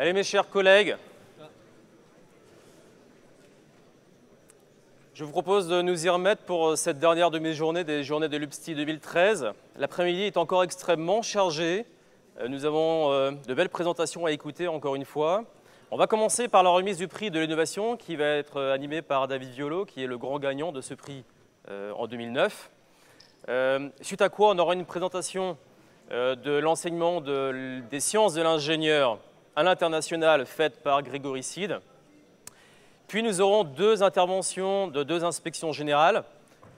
Allez mes chers collègues, je vous propose de nous y remettre pour cette dernière demi-journée des journées de l'UBSTI 2013. L'après-midi est encore extrêmement chargé. Nous avons de belles présentations à écouter encore une fois. On va commencer par la remise du prix de l'innovation qui va être animée par David Violo, qui est le grand gagnant de ce prix en 2009. Suite à quoi on aura une présentation de l'enseignement des sciences de l'ingénieur à l'international faite par Grégory Cid. Puis nous aurons deux interventions de deux inspections générales.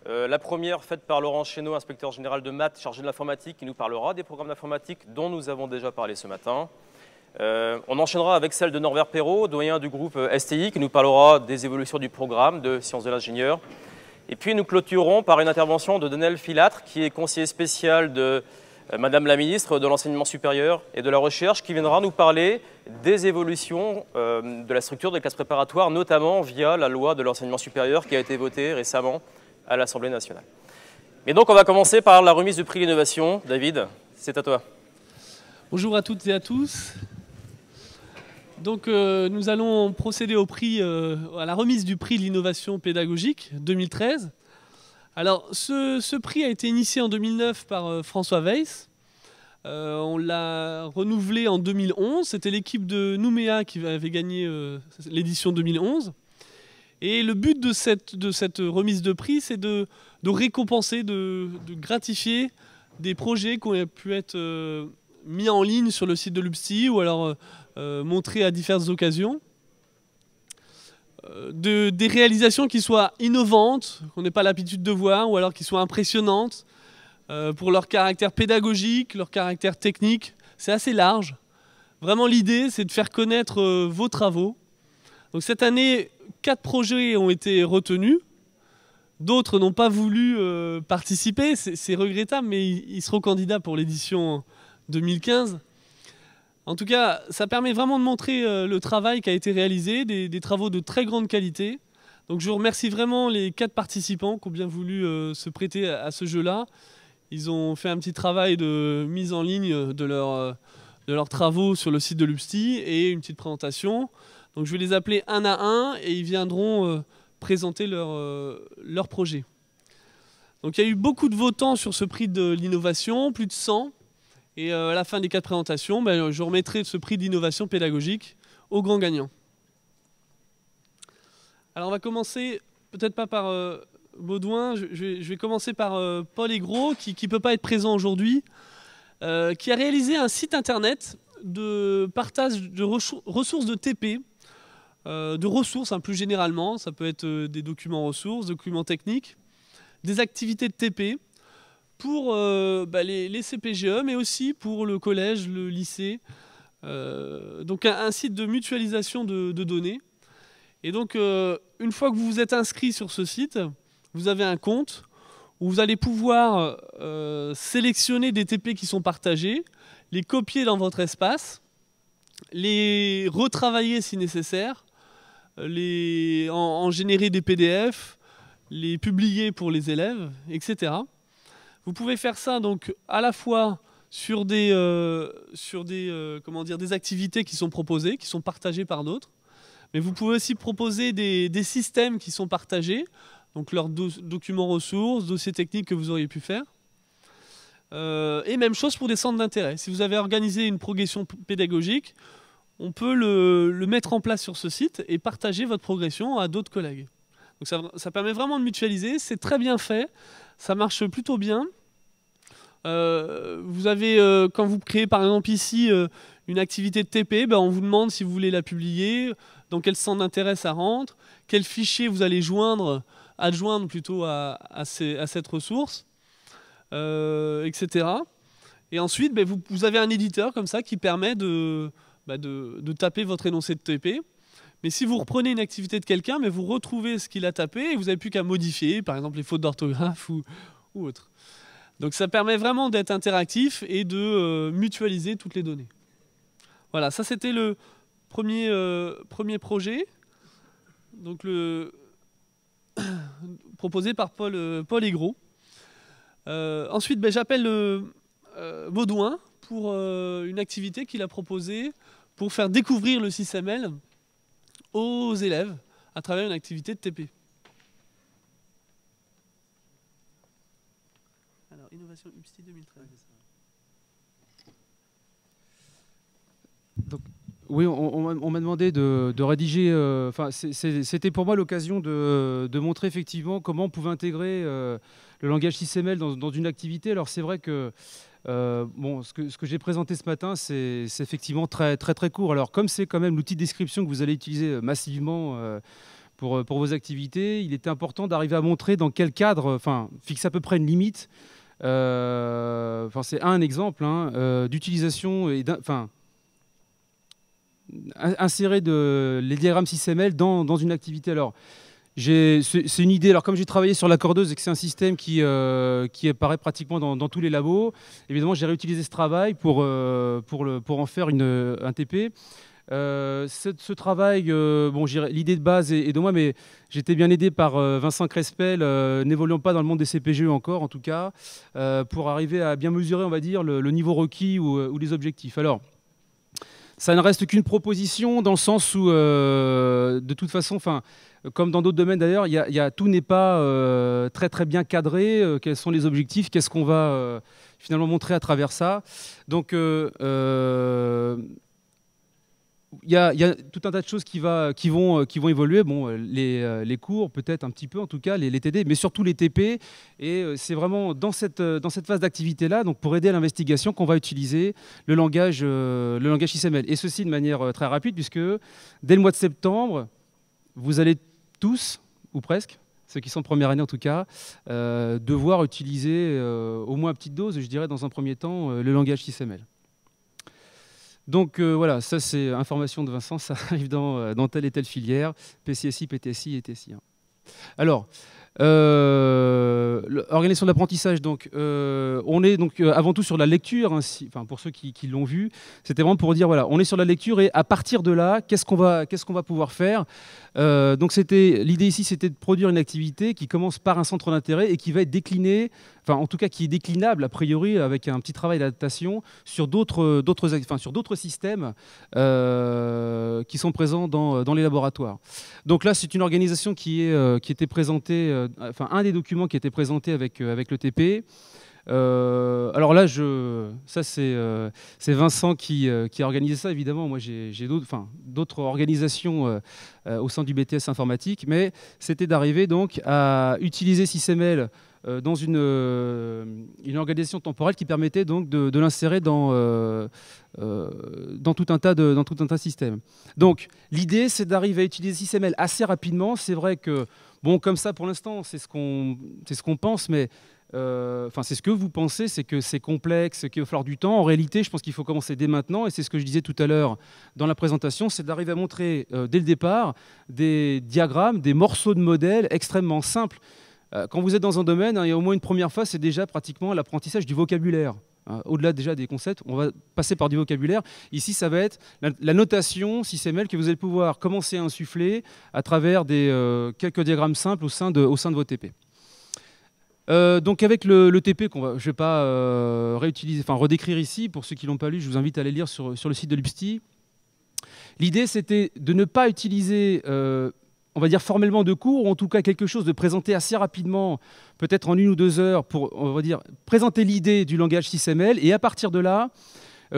La première faite par Laurent Chéneau, inspecteur général de maths chargé de l'informatique, qui nous parlera des programmes d'informatique dont nous avons déjà parlé ce matin. On enchaînera avec celle de Norbert Perrault, doyen du groupe STI, qui nous parlera des évolutions du programme de sciences de l'ingénieur. Et puis nous clôturerons par une intervention de Daniel Filâtre, qui est conseiller spécial de Madame la ministre de l'Enseignement supérieur et de la Recherche, qui viendra nous parler des évolutions de la structure des classes préparatoires, notamment via la loi de l'enseignement supérieur qui a été votée récemment à l'Assemblée nationale. Mais donc on va commencer par la remise du prix de l'innovation. David, c'est à toi. Bonjour à toutes et à tous. Donc nous allons procéder au prix, à la remise du prix de l'innovation pédagogique 2013. Alors ce prix a été initié en 2009 par François Weiss. On l'a renouvelé en 2011. C'était l'équipe de Nouméa qui avait gagné l'édition 2011. Et le but de cette remise de prix, c'est de récompenser, de gratifier des projets qui ont pu être mis en ligne sur le site de l'UBSTI ou alors montrés à diverses occasions. Des réalisations qui soient innovantes, qu'on n'ait pas l'habitude de voir, ou alors qui soient impressionnantes pour leur caractère pédagogique, leur caractère technique. C'est assez large. Vraiment, l'idée, c'est de faire connaître vos travaux. Donc cette année, 4 projets ont été retenus. D'autres n'ont pas voulu participer. C'est regrettable, mais ils seront candidats pour l'édition 2015. En tout cas, ça permet vraiment de montrer le travail qui a été réalisé, des travaux de très grande qualité. Donc je remercie vraiment les 4 participants qui ont bien voulu se prêter à ce jeu-là. Ils ont fait un petit travail de mise en ligne de leurs travaux sur le site de l'UBSTI et une petite présentation. Donc je vais les appeler un à un et ils viendront présenter leur projet. Donc il y a eu beaucoup de votants sur ce prix de l'innovation, plus de 100. Et à la fin des 4 présentations, je remettrai ce prix d'innovation pédagogique aux grands gagnants. Alors on va commencer, peut-être pas par Baudouin, je vais commencer par Paul Aigros, qui ne peut pas être présent aujourd'hui, qui a réalisé un site internet de partage de ressources de TP, de ressources plus généralement, ça peut être des documents ressources, documents techniques, des activités de TP, pour les CPGE, mais aussi pour le collège, le lycée. Donc un site de mutualisation de données. Et donc, une fois que vous vous êtes inscrit sur ce site, vous avez un compte où vous allez pouvoir sélectionner des TP qui sont partagés, les copier dans votre espace, les retravailler si nécessaire, en générer des PDF, les publier pour les élèves, etc. Vous pouvez faire ça donc à la fois sur des activités qui sont proposées, qui sont partagées par d'autres, mais vous pouvez aussi proposer des systèmes qui sont partagés, donc leurs documents ressources, dossiers techniques que vous auriez pu faire. Et même chose pour des centres d'intérêt. Si vous avez organisé une progression pédagogique, on peut le mettre en place sur ce site et partager votre progression à d'autres collègues. Donc ça permet vraiment de mutualiser, c'est très bien fait, ça marche plutôt bien. Vous avez, quand vous créez par exemple ici une activité de TP, on vous demande si vous voulez la publier, dans quel centre d'intérêt ça rentre, quel fichier vous allez adjoindre plutôt à cette ressource, etc. Et ensuite, vous avez un éditeur comme ça qui permet de taper votre énoncé de TP. Mais si vous reprenez une activité de quelqu'un, vous retrouvez ce qu'il a tapé et vous n'avez plus qu'à modifier, par exemple les fautes d'orthographe ou autre. Donc ça permet vraiment d'être interactif et de mutualiser toutes les données. Voilà, ça c'était le premier projet, donc proposé par Paul Aigros. Ensuite, j'appelle Baudouin pour une activité qu'il a proposée pour faire découvrir le SysML aux élèves à travers une activité de TP. Alors, Innovation UBSTI 2013. Donc, oui, on m'a demandé de rédiger. C'était pour moi l'occasion de montrer effectivement comment on pouvait intégrer le langage SysML dans une activité. Alors c'est vrai que ce que j'ai présenté ce matin, c'est effectivement très court. Alors comme c'est quand même l'outil de description que vous allez utiliser massivement pour vos activités, il était important d'arriver à montrer dans quel cadre, fixer à peu près une limite. C'est un exemple d'utilisation et insérer les diagrammes SysML dans une activité. Alors, c'est une idée. Alors, comme j'ai travaillé sur la cordeuse et que c'est un système qui apparaît pratiquement dans tous les labos, évidemment, j'ai réutilisé ce travail pour en faire un TP. Ce travail, l'idée de base est de moi, mais j'étais bien aidé par Vincent Crespel, n'évoluant pas dans le monde des CPGE encore, en tout cas, pour arriver à bien mesurer, on va dire, le niveau requis ou les objectifs. Alors, ça ne reste qu'une proposition dans le sens où, de toute façon, comme dans d'autres domaines d'ailleurs, tout n'est pas très bien cadré. Quels sont les objectifs? Qu'est-ce qu'on va finalement montrer à travers ça? Donc, il y a tout un tas de choses qui vont évoluer. Bon, les cours, peut-être un petit peu, en tout cas, les TD, mais surtout les TP. Et c'est vraiment dans cette phase d'activité-là, donc pour aider à l'investigation, qu'on va utiliser le langage SysML. Et ceci de manière très rapide, puisque dès le mois de septembre, vous allez tous, ou presque, ceux qui sont en première année en tout cas, devoir utiliser au moins à petite dose, je dirais, dans un premier temps, le langage SysML. Donc voilà, ça c'est information de Vincent, ça arrive dans telle et telle filière, PCSI, PTSI et TSI. Alors, organisation de l'apprentissage, donc on est donc avant tout sur la lecture, pour ceux qui l'ont vu, c'était vraiment pour dire voilà, on est sur la lecture et à partir de là, qu'est-ce qu'on va pouvoir faire. Donc l'idée ici, c'était de produire une activité qui commence par un centre d'intérêt et qui va être déclinée, en tout cas qui est déclinable a priori avec un petit travail d'adaptation sur d'autres systèmes qui sont présents dans les laboratoires. Donc là, c'est une organisation qui était présentée, un des documents qui était présenté avec le TP. Alors là, c'est Vincent qui a organisé ça, évidemment. Moi, j'ai d'autres organisations au sein du BTS informatique, mais c'était d'arriver donc à utiliser SysML dans une organisation temporelle qui permettait donc de l'insérer dans tout un tas de systèmes. Donc l'idée, c'est d'arriver à utiliser SysML assez rapidement. C'est vrai que, bon, comme ça, pour l'instant, c'est ce qu'on pense, mais c'est ce que vous pensez, c'est que c'est complexe, qu'il va falloir du temps. En réalité, je pense qu'il faut commencer dès maintenant, et c'est ce que je disais tout à l'heure dans la présentation, c'est d'arriver à montrer dès le départ des diagrammes, des morceaux de modèles extrêmement simples. Quand vous êtes dans un domaine, il y a au moins une première phase, c'est déjà pratiquement l'apprentissage du vocabulaire. Au-delà déjà des concepts, on va passer par du vocabulaire. Ici, ça va être la notation SysML que vous allez pouvoir commencer à insuffler à travers quelques diagrammes simples au sein de vos TP. Donc avec le TP, je ne vais pas redécrire ici, pour ceux qui ne l'ont pas lu, je vous invite à aller lire sur le site de l'UBSTI. L'idée, c'était de ne pas utiliser, on va dire formellement de cours, ou en tout cas quelque chose de présenté assez rapidement, peut-être en 1 ou 2 heures, pour, on va dire, présenter l'idée du langage SysML, et à partir de là,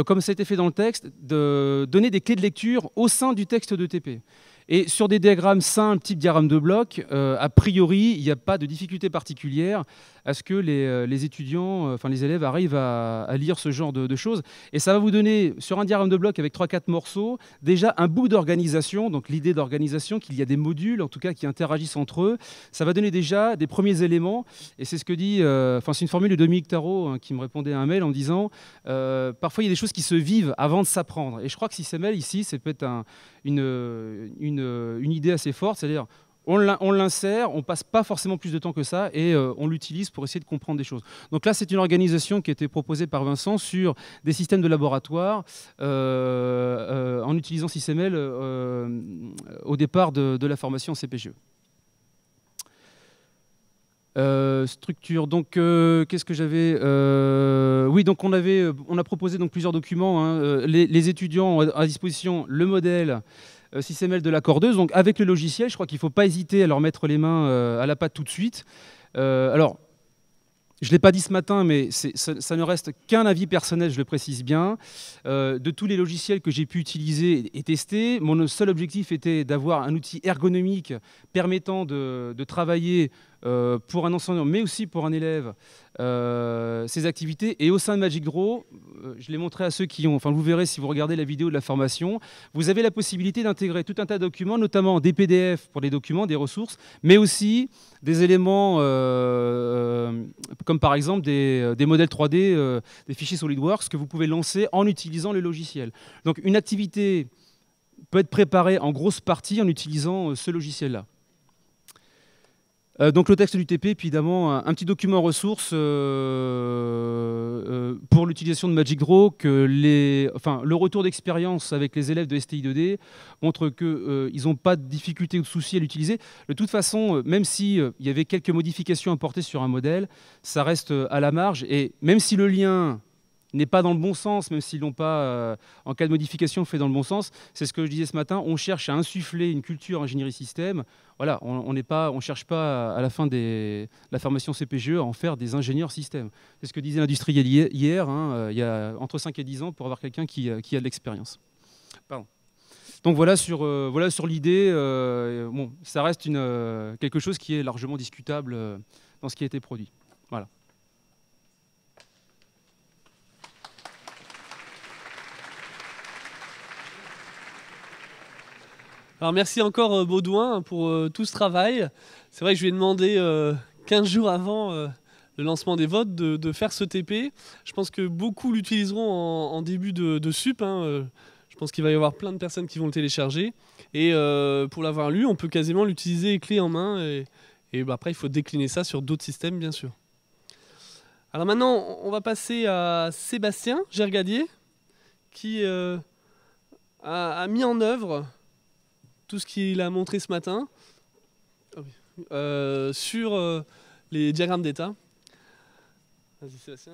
comme ça a été fait dans le texte, de donner des clés de lecture au sein du texte de TP. Et sur des diagrammes simples, type diagramme de bloc, a priori, il n'y a pas de difficulté particulière à ce que les étudiants, les élèves arrivent à lire ce genre de choses. Et ça va vous donner, sur un diagramme de bloc avec 3-4 morceaux, déjà un bout d'organisation, donc l'idée d'organisation, qu'il y a des modules, en tout cas, qui interagissent entre eux. Ça va donner déjà des premiers éléments. Et c'est ce que dit, c'est une formule de Dominique Tarot qui me répondait à un mail en disant parfois, il y a des choses qui se vivent avant de s'apprendre. Et je crois que SysML, ici, c'est peut-être une idée assez forte, c'est-à-dire on l'insère, on ne passe pas forcément plus de temps que ça et on l'utilise pour essayer de comprendre des choses. Donc là, c'est une organisation qui a été proposée par Vincent sur des systèmes de laboratoire en utilisant SysML au départ de la formation en CPGE. Structure. Donc, qu'est-ce que j'avais Oui, donc on a proposé donc plusieurs documents. Hein. Les étudiants ont à disposition le modèle SysML de la cordeuse. Donc, avec le logiciel, je crois qu'il ne faut pas hésiter à leur mettre les mains à la pâte tout de suite. Alors, je ne l'ai pas dit ce matin, mais ça ne reste qu'un avis personnel, je le précise bien. De tous les logiciels que j'ai pu utiliser et tester, mon seul objectif était d'avoir un outil ergonomique permettant de travailler pour un enseignant, mais aussi pour un élève, ces activités. Et au sein de Magic Draw, je l'ai montré à ceux qui ont... Enfin, vous verrez si vous regardez la vidéo de la formation, vous avez la possibilité d'intégrer tout un tas de documents, notamment des PDF pour les documents, des ressources, mais aussi des éléments comme par exemple des modèles 3D, des fichiers SolidWorks que vous pouvez lancer en utilisant le logiciel. Donc une activité peut être préparée en grosse partie en utilisant ce logiciel-là. Donc le texte du TP, puis évidemment un petit document ressources pour l'utilisation de Magic Draw, le retour d'expérience avec les élèves de STI2D montre qu'ils n'ont pas de difficulté ou de soucis à l'utiliser. De toute façon, même s'il y avait quelques modifications apportées sur un modèle, ça reste à la marge, et même si le lien n'est pas dans le bon sens, même s'ils l'ont pas, en cas de modification, fait dans le bon sens. C'est ce que je disais ce matin, on cherche à insuffler une culture ingénierie système. Voilà, on ne cherche pas à la fin de la formation CPGE à en faire des ingénieurs système. C'est ce que disait l'industriel hier, hein, il y a entre 5 et 10 ans pour avoir quelqu'un qui a de l'expérience. Pardon. Donc voilà sur l'idée, bon, ça reste quelque chose qui est largement discutable dans ce qui a été produit. Voilà. Alors merci encore Baudouin pour tout ce travail. C'est vrai que je lui ai demandé 15 jours avant le lancement des votes de faire ce TP. Je pense que beaucoup l'utiliseront en début de sup. Hein. Je pense qu'il va y avoir plein de personnes qui vont le télécharger. Et pour l'avoir lu, on peut quasiment l'utiliser clé en main. Et après, il faut décliner ça sur d'autres systèmes, bien sûr. Alors maintenant, on va passer à Sébastien Gergadier, qui a mis en œuvre tout ce qu'il a montré ce matin sur les diagrammes d'état. Vas-y Sébastien.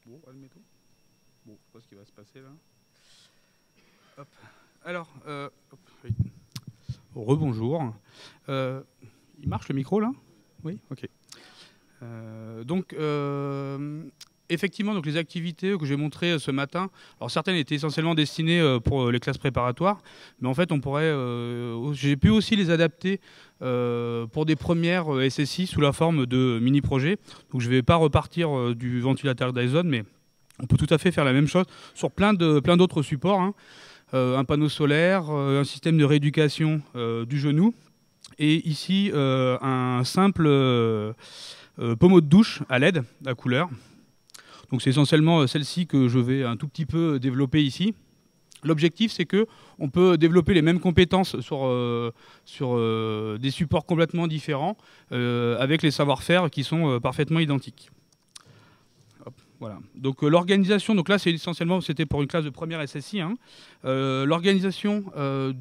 Bon, admettons. Bon, je sais pas ce qui va se passer là. Hop. Alors, oui. Rebonjour. Il marche le micro là? Oui, ok. Effectivement, donc les activités que j'ai montrées ce matin, alors certaines étaient essentiellement destinées pour les classes préparatoires, mais en fait, j'ai pu aussi les adapter pour des premières SSI sous la forme de mini-projets. Donc je ne vais pas repartir du ventilateur Dyson, mais on peut tout à fait faire la même chose sur plein d'autres supports. Hein. Un panneau solaire, un système de rééducation du genou, et ici un simple pommeau de douche à LED, à couleur. Donc c'est essentiellement celle-ci que je vais un tout petit peu développer ici. L'objectif, c'est qu'on peut développer les mêmes compétences sur des supports complètement différents, avec les savoir-faire qui sont parfaitement identiques. Hop, voilà. Donc l'organisation, donc là c'est essentiellement, c'était pour une classe de première SSI. Hein. L'organisation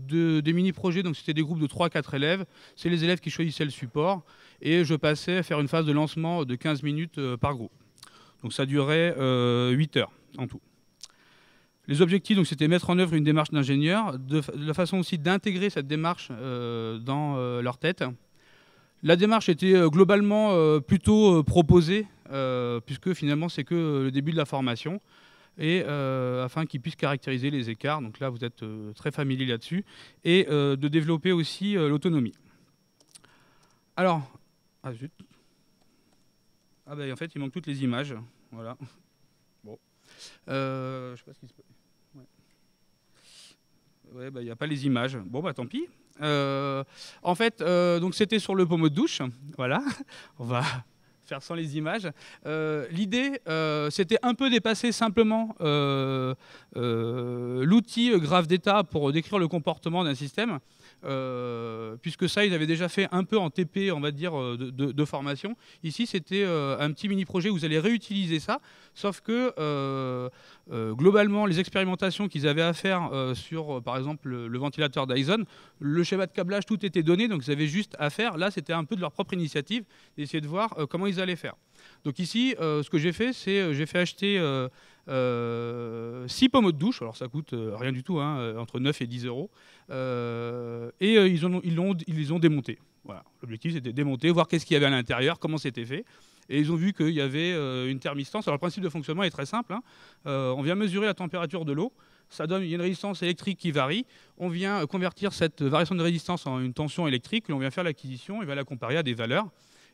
des mini-projets, donc c'était des groupes de 3-4 élèves. C'est les élèves qui choisissaient le support. Et je passais à faire une phase de lancement de 15 minutes par groupe. Donc ça durait 8 heures en tout. Les objectifs, donc, c'était mettre en œuvre une démarche d'ingénieur, de la façon aussi d'intégrer cette démarche dans leur tête. La démarche était globalement plutôt proposée, puisque finalement c'est que le début de la formation, et afin qu'ils puissent caractériser les écarts, donc là vous êtes très familier là-dessus, et de développer aussi l'autonomie. Alors, ah zut. Ah ben en fait il manque toutes les images, voilà. Bon, je sais pas ce qui se passe. Ouais, bah il n'y a pas les images. Bon bah tant pis. En fait, donc c'était sur le pommeau de douche, voilà. On va faire sans les images. L'idée, c'était un peu dépasser simplement l'outil graph d'état pour décrire le comportement d'un système, puisque ça, ils avaient déjà fait un peu en TP, on va dire, de formation. Ici, c'était un petit mini-projet où vous allez réutiliser ça, sauf que globalement, les expérimentations qu'ils avaient à faire sur, par exemple, le ventilateur Dyson, le schéma de câblage, tout était donné, donc ils avaient juste à faire. Là, c'était un peu de leur propre initiative, d'essayer de voir comment ils allaient faire. Donc ici, ce que j'ai fait, c'est j'ai fait acheter 6 pommeaux de douche, alors ça coûte rien du tout, hein, entre 9 et 10 euros, et ils les ont démontés. Voilà. L'objectif, c'était de démonter, voir qu'est-ce qu'il y avait à l'intérieur, comment c'était fait. Et ils ont vu qu'il y avait une thermistance. Alors le principe de fonctionnement est très simple, hein. On vient mesurer la température de l'eau. Ça donne une résistance électrique qui varie. On vient convertir cette variation de résistance en une tension électrique. On vient faire l'acquisition et va la comparer à des valeurs.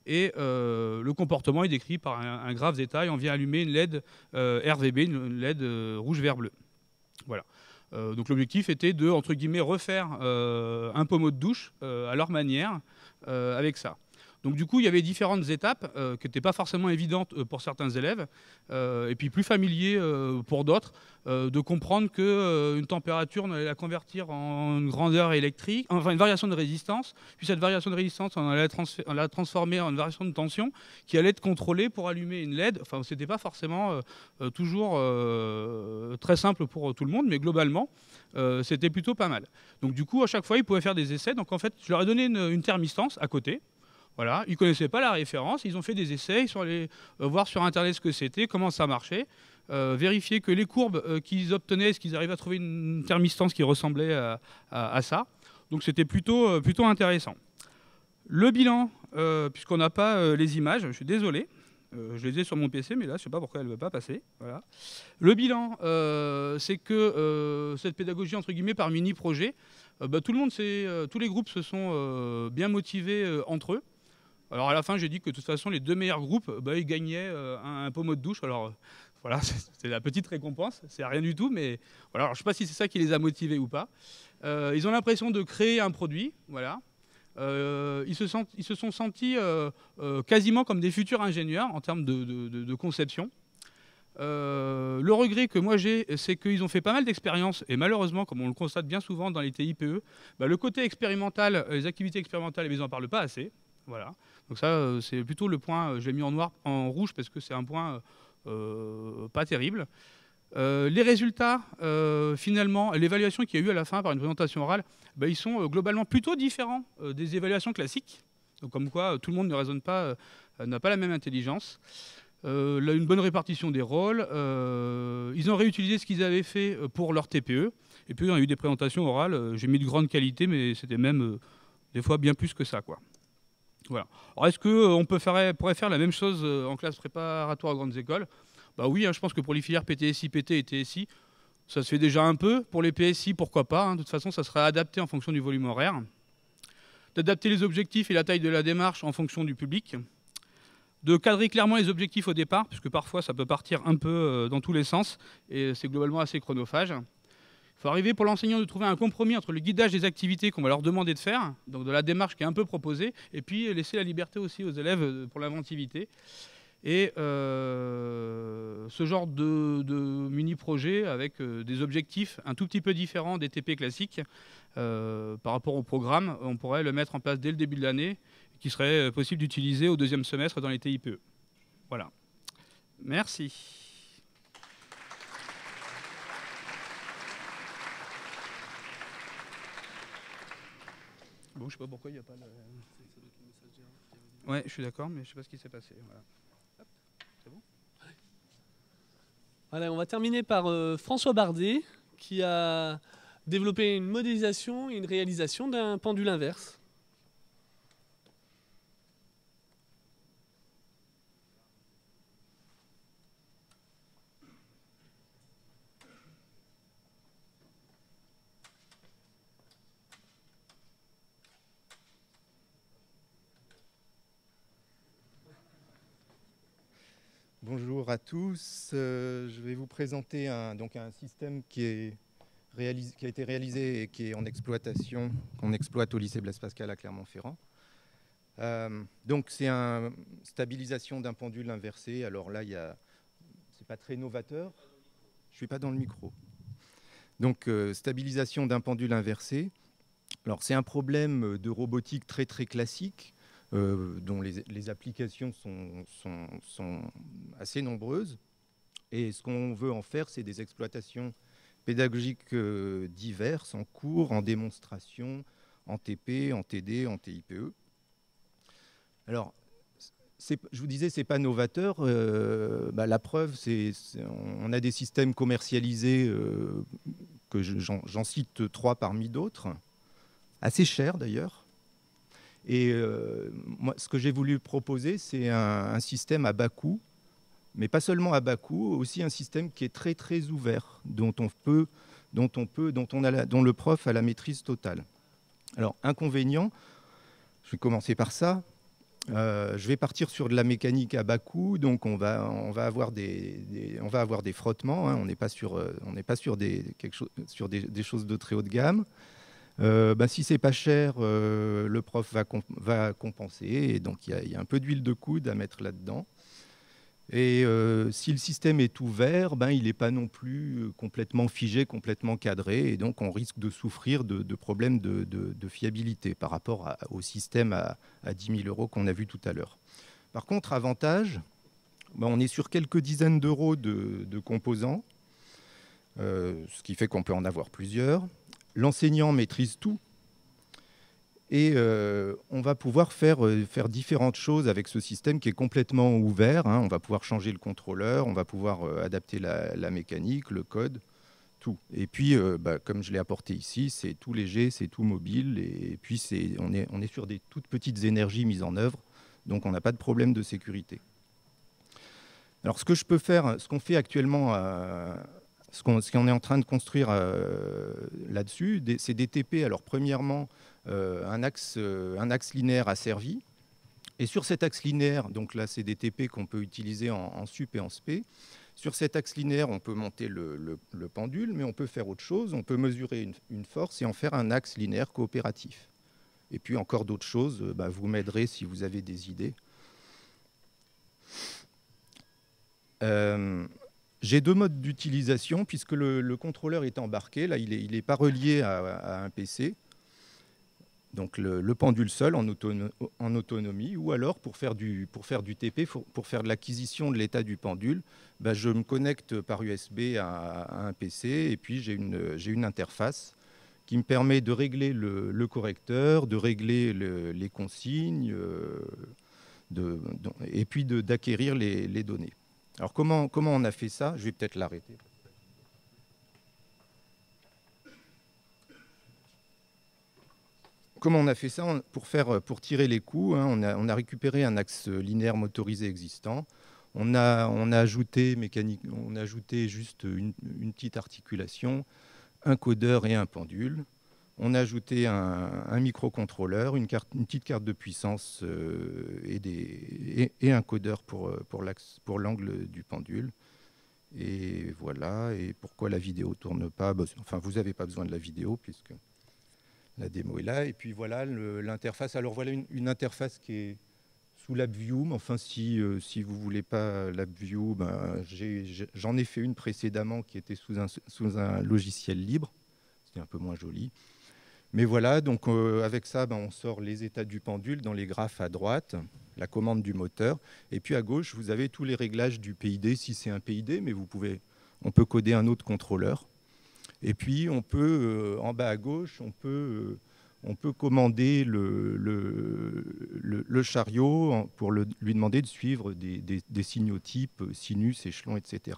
Et le comportement est décrit par un graphe d'état. Et on vient allumer une LED RVB, une LED rouge, vert, bleu. Voilà. Donc l'objectif était de, entre guillemets, refaire un pommeau de douche à leur manière avec ça. Donc du coup, il y avait différentes étapes qui n'étaient pas forcément évidentes pour certains élèves, et puis plus familiers pour d'autres, de comprendre qu'une température, on allait la convertir en une grandeur électrique, enfin une variation de résistance, puis cette variation de résistance, on allait la transformer en une variation de tension qui allait être contrôlée pour allumer une LED. Enfin, ce n'était pas forcément toujours très simple pour tout le monde, mais globalement, c'était plutôt pas mal. Donc du coup, à chaque fois, ils pouvaient faire des essais. Donc en fait, je leur ai donné une thermistance à côté. Voilà, ils ne connaissaient pas la référence, ils ont fait des essais, ils sont allés voir sur Internet ce que c'était, comment ça marchait, vérifier que les courbes qu'ils obtenaient, est-ce qu'ils arrivaient à trouver une thermistance qui ressemblait à ça. Donc c'était plutôt intéressant. Le bilan, puisqu'on n'a pas les images, je suis désolé, je les ai sur mon PC, mais là, je ne sais pas pourquoi elle ne veut pas passer. Voilà. Le bilan, c'est que cette pédagogie, entre guillemets, par mini-projet, tout le monde tous les groupes se sont bien motivés entre eux. Alors à la fin, j'ai dit que de toute façon, les deux meilleurs groupes, ils gagnaient un pommeau de douche. Alors voilà, c'est la petite récompense, c'est rien du tout, mais voilà. Alors, je ne sais pas si c'est ça qui les a motivés ou pas. Ils ont l'impression de créer un produit, voilà. Ils se sont sentis quasiment comme des futurs ingénieurs en termes de conception. Le regret que moi j'ai, c'est qu'ils ont fait pas mal d'expériences, et malheureusement, comme on le constate bien souvent dans les TIPE, le côté expérimental, les activités expérimentales, ils n'en parlent pas assez. Voilà. Donc ça, c'est plutôt le point, je l'ai mis en rouge parce que c'est un point pas terrible. Les résultats, finalement, l'évaluation qu'il y a eu à la fin par une présentation orale, ils sont globalement plutôt différents des évaluations classiques. Donc comme quoi, tout le monde ne raisonne pas, n'a pas la même intelligence. Une bonne répartition des rôles. Ils ont réutilisé ce qu'ils avaient fait pour leur TPE. Et puis, on a eu des présentations orales. J'ai mis de grande qualité, mais c'était même des fois bien plus que ça, quoi. Voilà. Alors, est-ce qu'on pourrait faire la même chose en classe préparatoire aux grandes écoles? Oui, hein, je pense que pour les filières PTSI, PT et TSI, ça se fait déjà un peu. Pour les PSI, pourquoi pas, hein. De toute façon, ça sera adapté en fonction du volume horaire. D'adapter les objectifs et la taille de la démarche en fonction du public. De cadrer clairement les objectifs au départ, puisque parfois ça peut partir un peu dans tous les sens, et c'est globalement assez chronophage. Il faut arriver pour l'enseignant de trouver un compromis entre le guidage des activités qu'on va leur demander de faire, donc de la démarche qui est un peu proposée, et puis laisser la liberté aussi aux élèves pour l'inventivité. Et ce genre de mini-projet avec des objectifs un tout petit peu différents des TP classiques par rapport au programme, on pourrait le mettre en place dès le début de l'année, qui serait possible d'utiliser au deuxième semestre dans les TIPE. Voilà. Merci. Bon, je ne sais pas pourquoi il n'y a pas le... Ouais, je suis d'accord, mais je ne sais pas ce qui s'est passé. Voilà. Hop, c'est bon ? Voilà, on va terminer par François Bardet, qui a développé une modélisation et une réalisation d'un pendule inverse. Bonjour à tous. Je vais vous présenter un système qui a été réalisé et qui est en exploitation, qu'on exploite au lycée Blaise Pascal à Clermont-Ferrand. Donc c'est une stabilisation d'un pendule inversé. Alors là, c'est pas très novateur. Je suis pas dans le micro. Donc, stabilisation d'un pendule inversé. Alors, c'est un problème de robotique très très classique, dont les applications sont assez nombreuses. Et ce qu'on veut en faire, c'est des exploitations pédagogiques diverses, en cours, en démonstration, en TP, en TD, en TIPE. Alors, je vous disais, ce n'est pas novateur. La preuve, on a des systèmes commercialisés, que j'en cite 3 parmi d'autres, assez chers d'ailleurs. Et moi, ce que j'ai voulu proposer, c'est un système à bas coût, mais pas seulement à bas coût, aussi un système qui est très très ouvert, dont le prof a la maîtrise totale. Alors, inconvénient, je vais commencer par ça. Je vais partir sur de la mécanique à bas coût, donc on va avoir des frottements, hein. On n'est pas sur des choses de très haut de gamme. Si c'est pas cher, le prof va compenser, et donc il y a un peu d'huile de coude à mettre là-dedans. Et si le système est ouvert, il n'est pas non plus complètement figé, complètement cadré, et donc on risque de souffrir de problèmes de fiabilité par rapport au système à 10 000 € qu'on a vu tout à l'heure. Par contre, avantage, on est sur quelques dizaines d'euros de composants, ce qui fait qu'on peut en avoir plusieurs. L'enseignant maîtrise tout. Et on va pouvoir faire différentes choses avec ce système qui est complètement ouvert, hein. On va pouvoir changer le contrôleur, on va pouvoir adapter la mécanique, le code, tout. Et puis, comme je l'ai apporté ici, c'est tout léger, c'est tout mobile. Et puis, on est sur des toutes petites énergies mises en œuvre, donc on n'a pas de problème de sécurité. Alors, ce qu'on fait actuellement, ce qu'on est en train de construire là-dessus, c'est des TP. Alors, premièrement, un axe linéaire asservi. Et sur cet axe linéaire, donc là, c'est des TP qu'on peut utiliser en sup et en sp. Sur cet axe linéaire, on peut monter le pendule, mais on peut faire autre chose. On peut mesurer une force et en faire un axe linéaire coopératif. Et puis, encore d'autres choses, vous m'aiderez si vous avez des idées. J'ai 2 modes d'utilisation, puisque le contrôleur est embarqué. Là, il n'est pas relié à un PC. Donc le pendule seul en autonomie, ou alors pour faire du TP, pour faire de l'acquisition de l'état du pendule, je me connecte par USB à un PC, et puis j'ai une interface qui me permet de régler le correcteur, de régler les consignes, et puis d'acquérir les données. Alors comment on a fait ça? Je vais peut-être l'arrêter. Comment on a fait ça? Pour tirer les coups, hein, on a récupéré un axe linéaire motorisé existant. On a ajouté juste une petite articulation, un codeur et un pendule. On a ajouté un microcontrôleur, une petite carte de puissance et un codeur pour l'angle du pendule. Et voilà. Et pourquoi la vidéo ne tourne pas? Enfin, vous n'avez pas besoin de la vidéo puisque la démo est là. Et puis voilà l'interface. Alors voilà une interface qui est sous LabVIEW. Mais enfin, si vous ne voulez pas LabVIEW, j'en ai fait une précédemment qui était sous un logiciel libre. C'était un peu moins joli. Mais voilà, donc avec ça, on sort les états du pendule dans les graphes à droite, la commande du moteur. Et puis à gauche, vous avez tous les réglages du PID, si c'est un PID, mais on peut coder un autre contrôleur. Et puis on peut, en bas à gauche, on peut commander le chariot pour lui demander de suivre des signaux types, sinus, échelon, etc.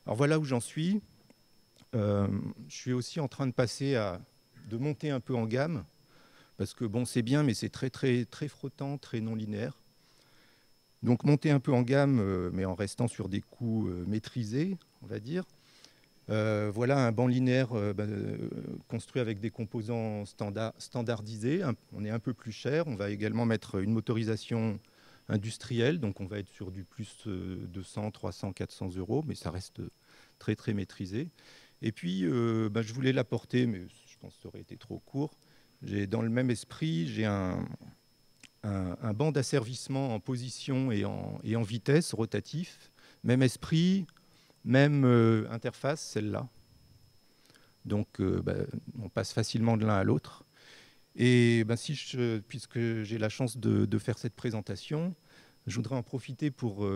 Alors voilà où j'en suis. Je suis aussi en train de monter un peu en gamme, parce que c'est bien, mais c'est très, très, très frottant, très non linéaire. Donc monter un peu en gamme, mais en restant sur des coûts maîtrisés, on va dire. Voilà un banc linéaire construit avec des composants standardisés. On est un peu plus cher. On va également mettre une motorisation industrielle, donc on va être sur du plus 200, 300, 400 €, mais ça reste très, très maîtrisé. Et puis, je voulais l'apporter, mais je pense que ça aurait été trop court. Dans le même esprit, j'ai un banc d'asservissement en position et en vitesse rotatif. Même esprit, même interface, celle-là. Donc, on passe facilement de l'un à l'autre. Et puisque j'ai la chance de faire cette présentation, je voudrais en profiter pour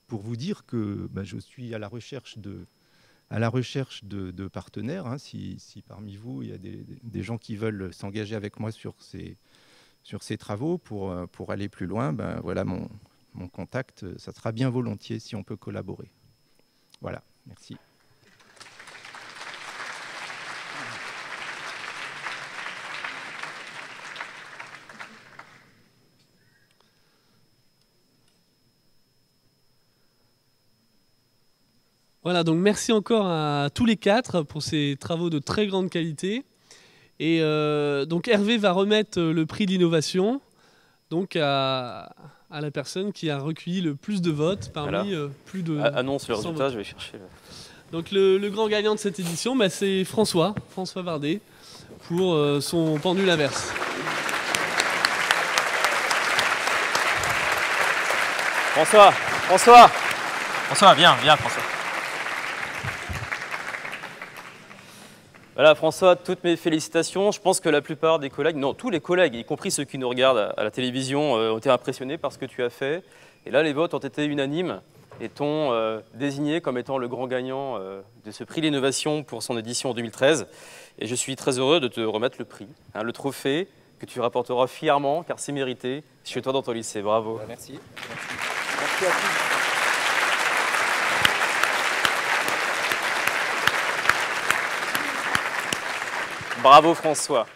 vous dire que je suis à la recherche de partenaires. Hein, si parmi vous, il y a des gens qui veulent s'engager avec moi sur ces travaux pour aller plus loin, voilà mon contact. Ça sera bien volontiers si on peut collaborer. Voilà, merci. Voilà, donc merci encore à tous les quatre pour ces travaux de très grande qualité. Et donc Hervé va remettre le prix d'innovation donc à la personne qui a recueilli le plus de votes parmi plus de... Annonce le 100 résultat, votes. je vais chercher. Donc le grand gagnant de cette édition, c'est François Bardet pour son pendule inverse. François, viens François. Voilà François, toutes mes félicitations. Je pense que la plupart des collègues, non tous les collègues, y compris ceux qui nous regardent à la télévision, ont été impressionnés par ce que tu as fait. Et là, les votes ont été unanimes et t'ont désigné comme étant le grand gagnant de ce prix d'innovation pour son édition en 2013. Et je suis très heureux de te remettre le prix, hein, le trophée que tu rapporteras fièrement, car c'est mérité, chez toi dans ton lycée. Bravo. Merci. Merci à tous. Bravo François.